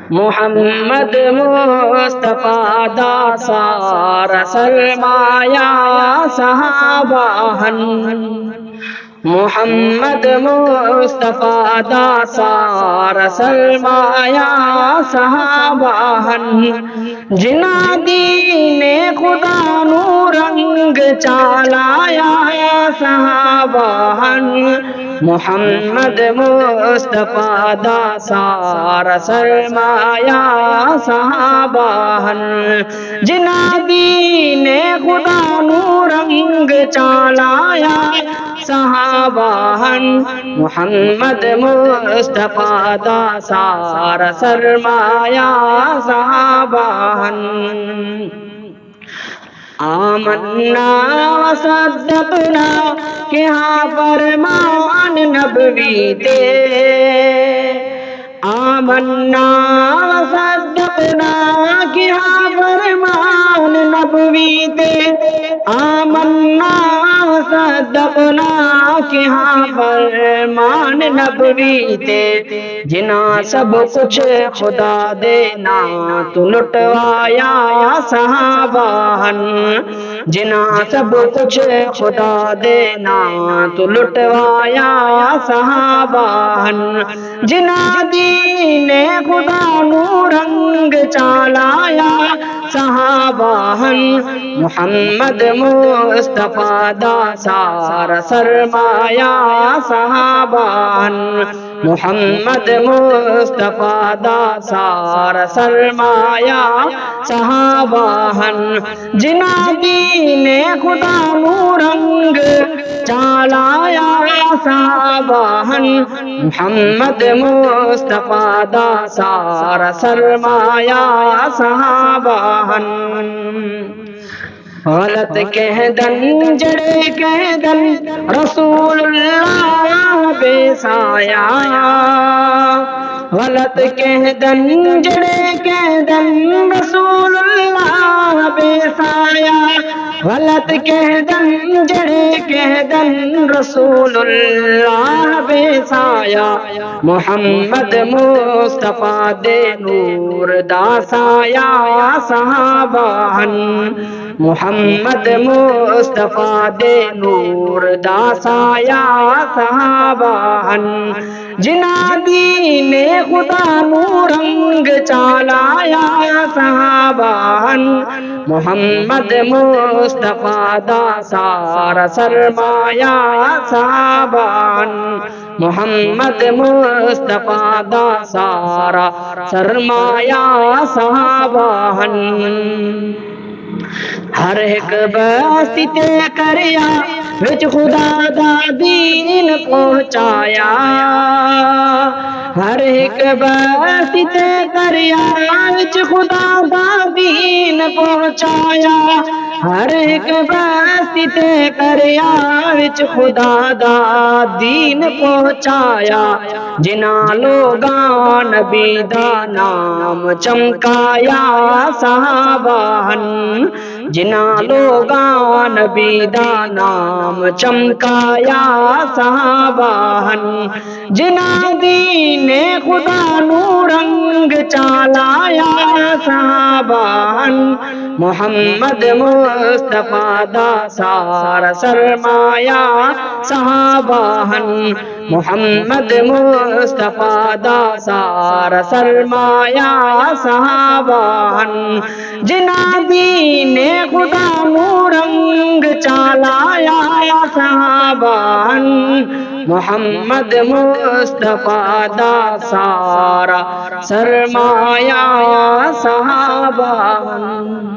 محمد مصطفیٰ دا سارا سرمایہ صحابہ ہن، محمد مصطفیٰ دا سارا سرمایہ صحابہ ہن، جنہاں دین خدا نو رنگ چالایا صحابہ ہن، محمد مصطفیٰ دا سارا سرمایہ صحابہ ہن، جنہاں دین خدا نو رنگ چالایا صحابہ ہن، محمد مصطفیٰ دا سارا سرمایہ صحابہ ہن۔ آمنا وصدقنا کہ ہاں فرمان نبوی تے، آمنا وصدقنا کہ ہاں فرمان نبوی تے، آمنا وصدقنا کہ ہاں فرمان نبوی تے، جنہاں سب کچھ خدا دینا تو لٹوایا صحابہ ہن، جنہاں سب کچھ خدا دینا تو لٹوایا صحابہ ہن، جنہاں دین خدا نو رنگ چالایا صحابہ ہن، محمد مصطفیٰ دا سارا سرمایہ صحابہ ہن، محمد مصطفیٰ دا سارا سرمایہ صحابہ ہن، جنہاں دین خدا نو رنگ چالایا صحابہ ہن، محمد مصطفیٰ دا سارا سرمایہ صحابہ ہن۔ غلط کہہ دن جڑے کہہ دن رسول اللہ بے سایہ، غلط کہہ دن جڑے کہہ دن رسول اللہ بے سایہ، غلط کہہ دن جڑے کہہ دن رسول اللہ بے سایہ، محمد مصطفیٰ دے نور دا سایہ صحابہ ہن، محمد مصطفیٰ دے نور دا سایہ صحابہ ہن، جنہاں دین خدا نو رنگ چالایا صحابہ ہن، محمد مصطفیٰ دا سارا سرمایہ صحابہ ہن، محمد مصطفیٰ دا سارا سرمایہ صحابہ ہن۔ ہر ایک بستی تے کریا وچ خدا دا دین پہنچایا، ہر ایک بستی تے کریا وچ خدا دا دین پہنچایا، ہر ایک بستی تے کریا وچ خدا دا دین پہنچایا، جنہاں لوگاں نبی دا نام چمکایا صحابہ ہن، جنہاں لوگاں نبی دا نام چمکایا صحابہ ہن، جنہاں دین خدا نو رنگ چالایا صحابہ ہن، محمد مصطفیٰ دا سارا سرمایہ صحابہ ہن، محمد مصطفیٰ دا سارا سرمایہ صحابہ ہن، جنہاں دین خدا نو رنگ چالایا صحابہ ہن، محمد مصطفیٰ دا سارا سرمایہ صحابہ ہن۔